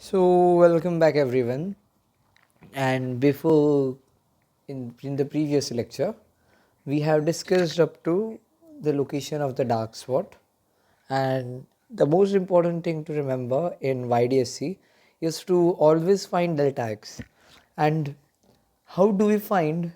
So welcome back everyone, and before in the previous lecture we have discussed up to the location of the dark spot, and the most important thing to remember in YDSC is to always find delta x. And how do we find?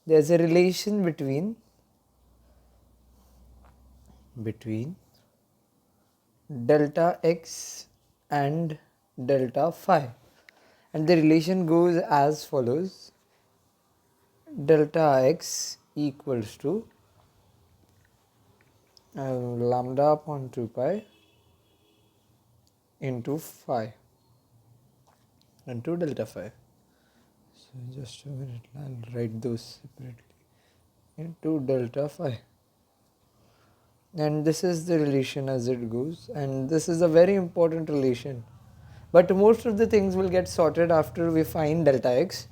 There's a relation between delta x and delta phi, and the relation goes as follows: delta x equals to lambda upon 2 pi into phi into delta phi. So just a minute, I'll write those separately. Into delta phi, and this is the relation as it goes, and this is a very important relation, but most of the things will get sorted after we find delta x.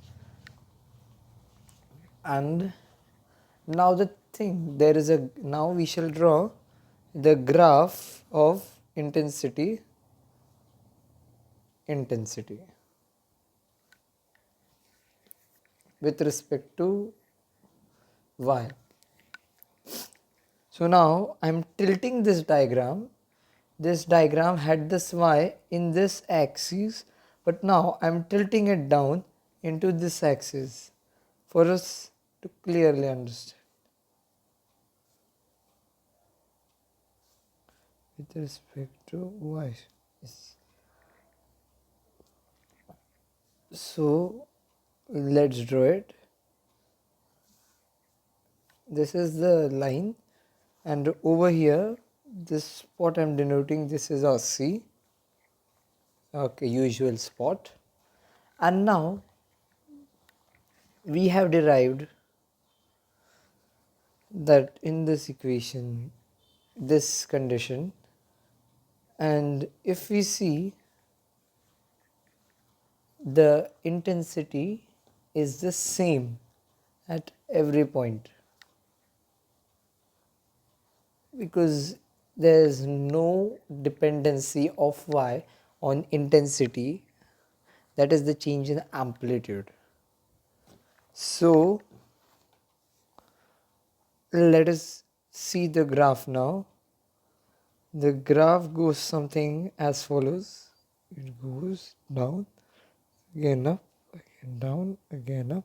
And now the thing, there is a, now we shall draw the graph of intensity with respect to y. So now I am tilting this diagram. This diagram had this y in this axis, but now I am tilting it down into this axis for us to clearly understand. With respect to y. Yes. So let's draw it. This is the line, and over here this spot I am denoting, this is our C, okay, usual spot. And now we have derived that in this equation, this condition, and if we see, the intensity is the same at every point, because there is no dependency of y on intensity, that is the change in amplitude. So let us see the graph now. The graph goes something as follows. It goes down, again up, again down, again up,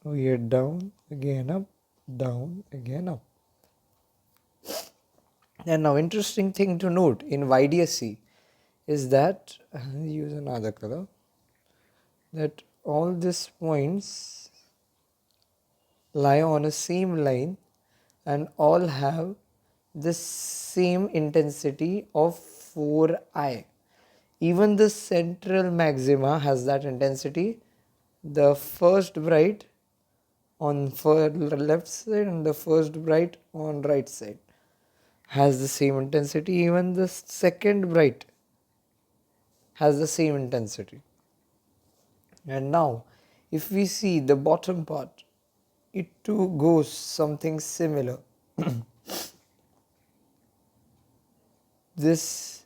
here down, again up, down, again up. And now interesting thing to note in YDSC is that, use another color, that all these points lie on a same line and all have the same intensity of 4i. Even the central maxima has that intensity. The first bright on left side and the first bright on right side has the same intensity. Even the second bright has the same intensity. And now if we see the bottom part, it too goes something similar. This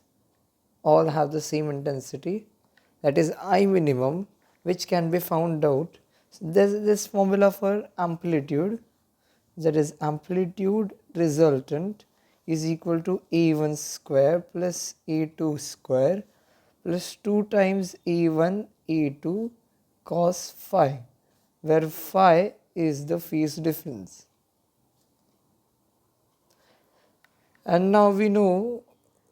all have the same intensity, that is I minimum, which can be found out. There's this formula for amplitude, that is amplitude resultant is equal to a1 square plus a2 square plus 2 times a1 a2 cos phi, where phi is the phase difference. And now we know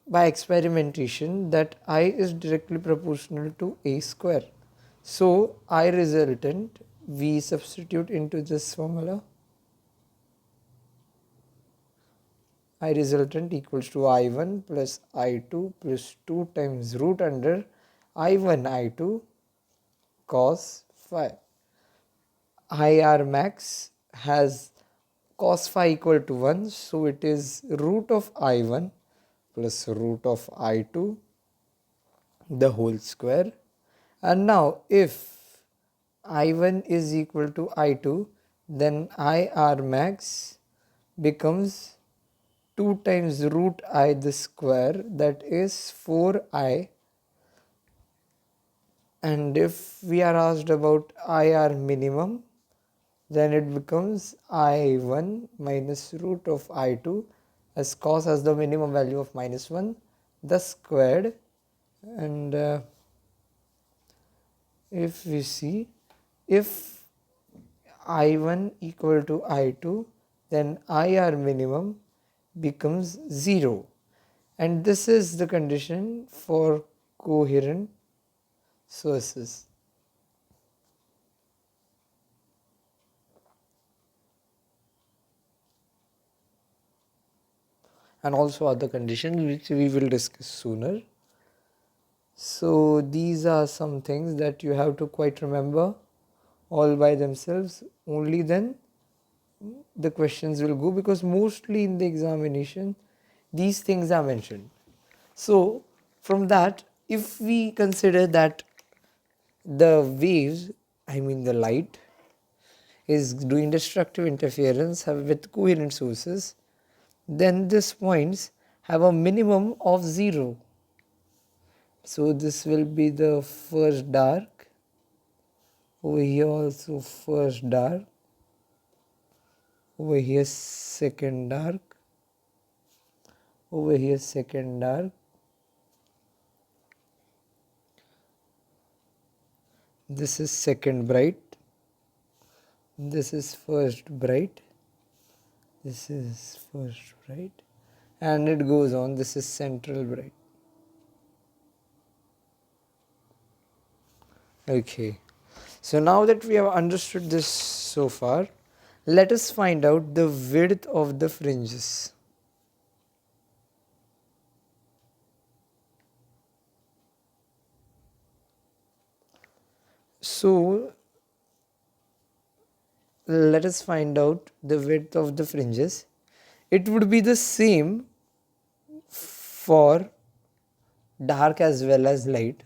by experimentation that I is directly proportional to a square. So I resultant we substitute into this formula. I resultant equals to I1 plus I2 plus 2 times root under I1 I2 cos phi. IR max has cos phi equal to 1, so it is root of I1 plus root of I2 the whole square. And now if I1 is equal to I2, then IR max becomes 2 times root I the square, that is 4I. And if we are asked about IR minimum, then it becomes I1 minus root of I2, as cos has the minimum value of -1, the squared. And if we see, if I1 equal to I2, then IR minimum becomes 0, and this is the condition for coherent sources. And also other conditions which we will discuss sooner. So these are some things that you have to quite remember all by themselves. Only then the questions will go, because mostly in the examination these things are mentioned. So from that, if we consider that the waves, I mean the light, is doing destructive interference with coherent sources, then these points have a minimum of 0. So this will be the first dark, over here also first dark, over here second dark, over here second dark, this is second bright, this is first bright, this is first bright, and it goes on, this is central bright. Okay, so now that we have understood this so far, let us find out the width of the fringes. So let us find out the width of the fringes. It would be the same for dark as well as light.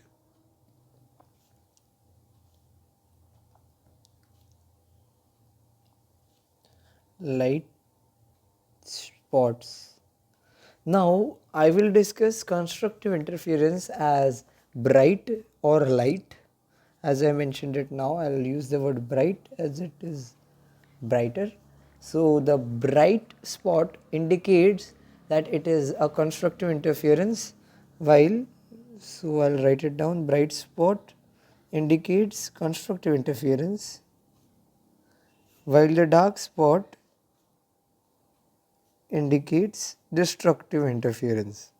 Light spots. Now I will discuss constructive interference as bright or light. As I mentioned it now, I will use the word bright as it is brighter. So the bright spot indicates that it is a constructive interference, while, so I'll write it down, bright spot indicates constructive interference, while the dark spot indicates destructive interference.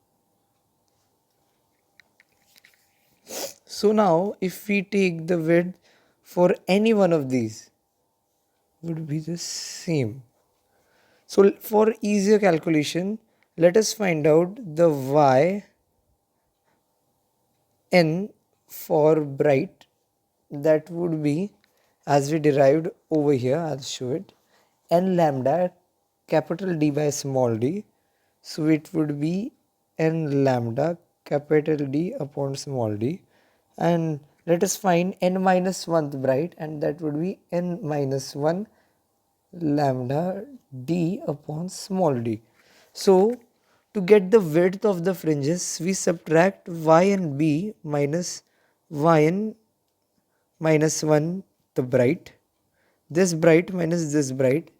So now if we take the width for any one of these, would be the same. So for easier calculation, let us find out the yn for bright. That would be, as we derived over here, I'll show it, n lambda capital D by small d. So it would be n lambda capital D upon small d, and let us find n minus 1th bright, and that would be n minus 1 lambda d upon small d. So to get the width of the fringes, we subtract yn b minus yn minus 1 the bright, this bright minus this bright.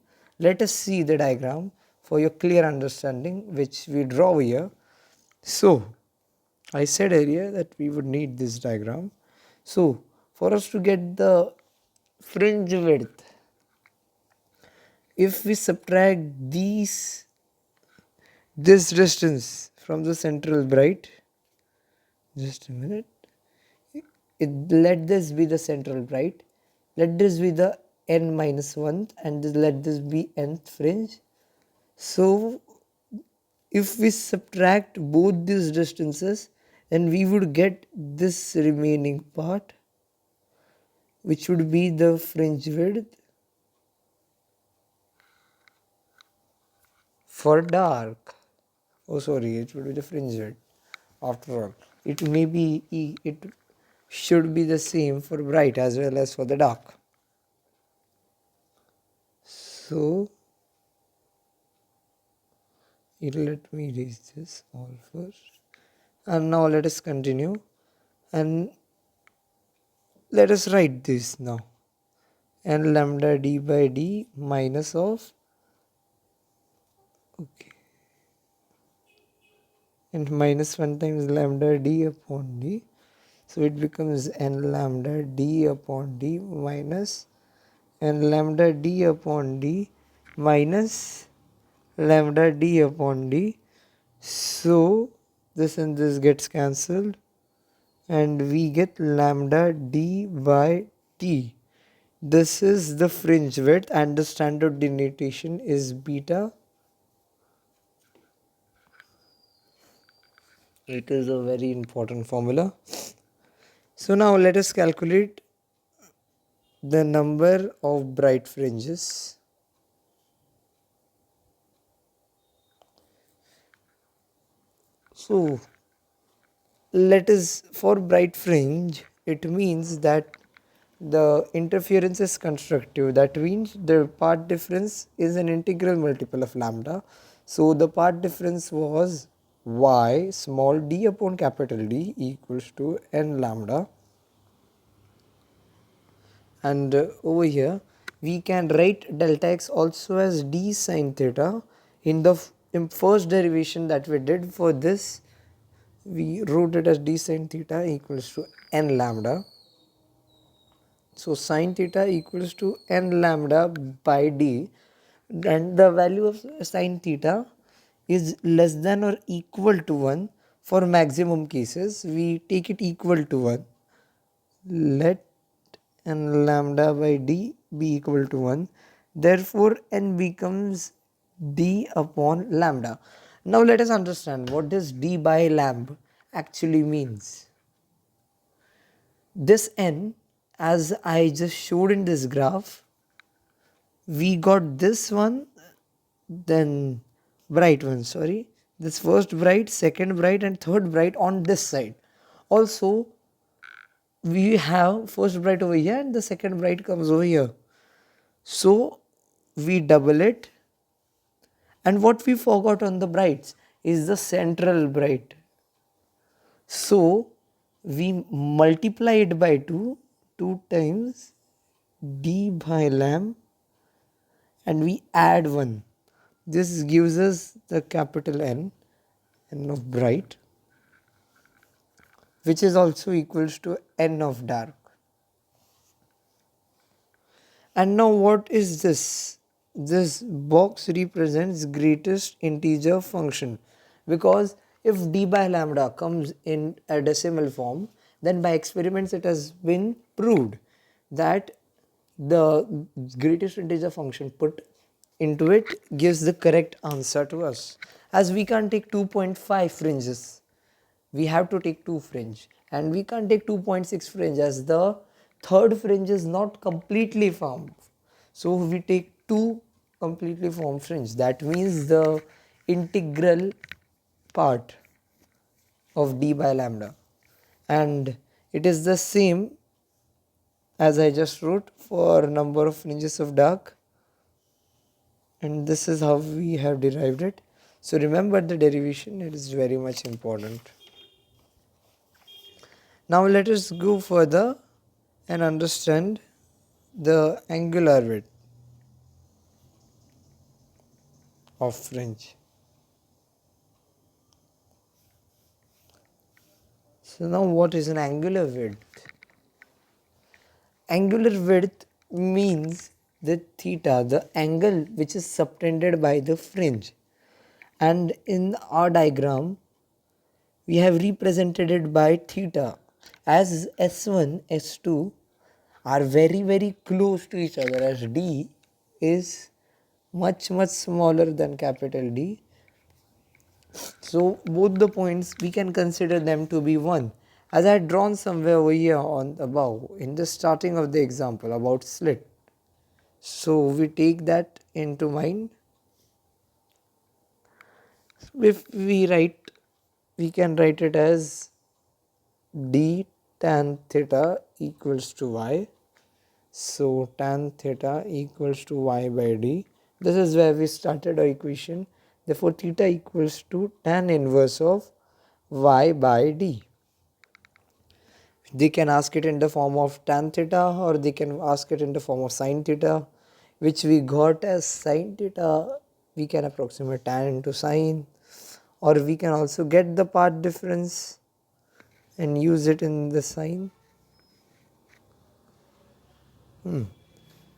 Let us see the diagram for your clear understanding, which we draw here. So I said earlier that we would need this diagram. So for us to get the fringe width, if we subtract this distance from the central bright, just a minute, let this be the central bright, let this be the n minus 1th, and let this be nth fringe. So if we subtract both these distances, then we would get this remaining part, which would be the fringe width for dark. Oh sorry, it would be the fringe width. After all, it may be it should be the same for bright as well as for the dark. So Let me erase this all first. And now let us continue. And let us write this now. N lambda d by d minus of, okay, and minus 1 times lambda d upon d. So it becomes n lambda d upon d minus n lambda d upon d minus lambda d upon d. So this and this gets cancelled and we get lambda d by t. This is the fringe width and the standard denotation is beta. It is a very important formula. So now let us calculate the number of bright fringes. So let us, for bright fringe, it means that the interference is constructive. That means the path difference is an integral multiple of lambda. So the path difference was y small d upon capital D equals to n lambda. And over here we can write delta x also as d sine theta. In the first derivation that we did for this, we wrote it as d sine theta equals to n lambda. So sine theta equals to n lambda by d, and the value of sine theta is less than or equal to 1. For maximum cases we take it equal to 1. Let n lambda by d be equal to 1. Therefore n becomes d upon lambda. Now let us understand what this d by lambda actually means. This n, as I just showed in this graph, we got this one, then bright one, sorry, this first bright, second bright and third bright on this side. Also we have first bright over here and the second bright comes over here. So we double it, and what we forgot on the brights is the central bright. So we multiply it by 2 times d by lamb, and we add 1. This gives us the capital N of bright, which is also equals to N of dark. And now what is this? This box represents greatest integer function, because if d by lambda comes in a decimal form, then by experiments it has been proved that the greatest integer function put into it gives the correct answer to us. As we can't take 2.5 fringes, we have to take 2 fringe, and we can't take 2.6 fringe as the third fringe is not completely formed. So we take 2 completely formed fringe. That means the integral part of d by lambda, and it is the same as I just wrote for number of fringes of dark, and this is how we have derived it. So remember the derivation, it is very much important. Now let us go further and understand the angular width of fringe. So now what is an angular width? Angular width means the theta, the angle which is subtended by the fringe. And in our diagram, we have represented it by theta, as S1, S2 are very close to each other, as D is much smaller than capital D. So both the points we can consider them to be 1. As I had drawn somewhere over here on above in the starting of the example about slit. So we take that into mind. If we write, we can write it as d tan theta equals to y. So tan theta equals to y by d. This is where we started our equation, Therefore, theta equals to tan inverse of y by d. They can ask it in the form of tan theta, or they can ask it in the form of sin theta, which we got as sin theta. We can approximate tan into sin, or we can also get the part difference and use it in the sin.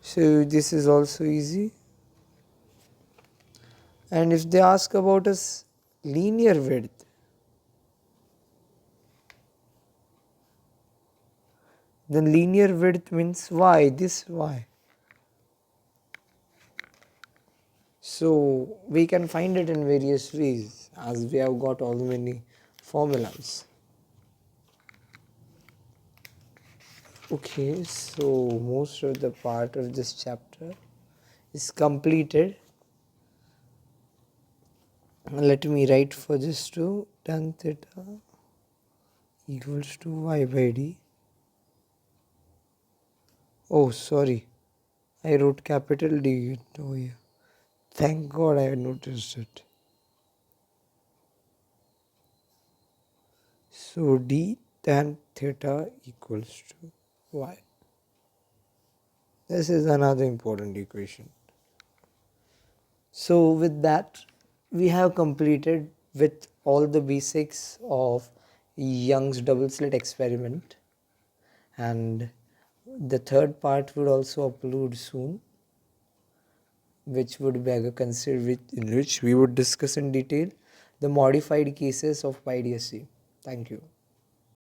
So this is also easy. And if they ask about a linear width, then linear width means y, this y. So we can find it in various ways, as we have got all many formulas. Okay, so most of the part of this chapter is completed. Let me write for this too. Tan theta equals to y by d. Oh, sorry, I wrote capital D over here. Thank God I noticed it. So d tan theta equals to y. This is another important equation. So with that, we have completed with all the basics of Young's double slit experiment, and the third part would also upload soon, which would be considered, in which we would discuss in detail the modified cases of YDSC. Thank you.